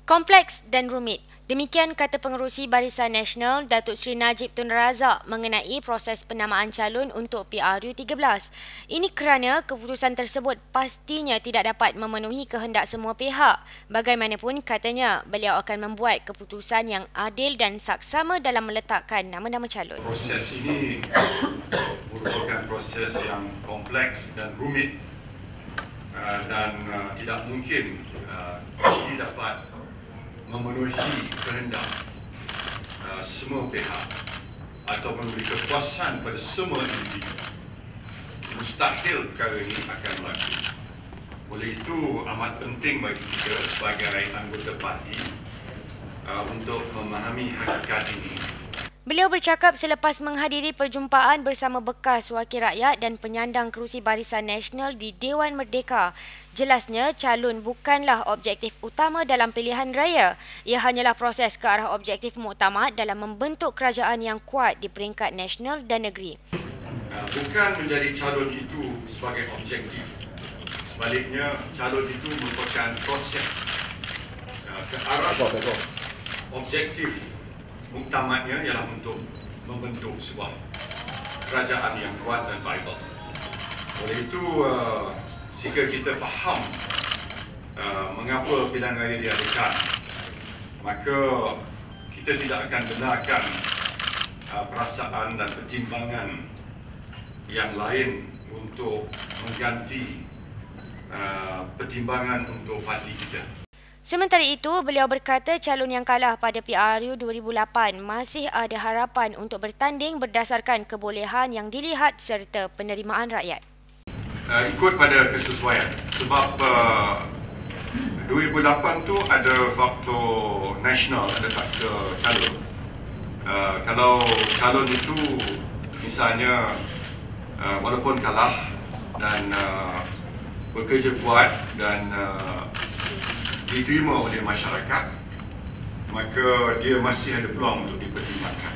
Kompleks dan rumit. Demikian kata Pengerusi Barisan Nasional Datuk Seri Najib Tun Razak mengenai proses penamaan calon untuk PRU13. Ini kerana keputusan tersebut pastinya tidak dapat memenuhi kehendak semua pihak. Bagaimanapun katanya, beliau akan membuat keputusan yang adil dan saksama dalam meletakkan nama-nama calon. Proses ini merupakan proses yang kompleks dan rumit dan tidak mungkin dapat memenuhi kehendak semua pihak atau memberi kepuasan pada semua individu. Mustahil perkara ini akan berlaku. Oleh itu amat penting bagi kita sebagai anggota parti untuk memahami hakikat ini. Beliau bercakap selepas menghadiri perjumpaan bersama bekas wakil rakyat dan penyandang kerusi Barisan Nasional di Dewan Merdeka. Jelasnya, calon bukanlah objektif utama dalam pilihan raya. Ia hanyalah proses ke arah objektif muktamad dalam membentuk kerajaan yang kuat di peringkat nasional dan negeri. Bukan menjadi calon itu sebagai objektif. Sebaliknya, calon itu merupakan proses ke arah objektif. Muktamadnya ialah untuk membentuk sebuah kerajaan yang kuat dan vital. Oleh itu, jika kita faham mengapa pilihan raya diadakan, maka kita tidak akan benarkan perasaan dan pertimbangan yang lain untuk mengganti pertimbangan untuk parti kita. Sementara itu, beliau berkata calon yang kalah pada PRU 2008 masih ada harapan untuk bertanding berdasarkan kebolehan yang dilihat serta penerimaan rakyat. Ikut pada kesesuaian. Sebab 2008 tu ada faktor nasional, ada faktor calon. Kalau calon itu misalnya walaupun kalah dan bekerja kuat dan diterima oleh masyarakat, maka dia masih ada peluang untuk dipertimbangkan.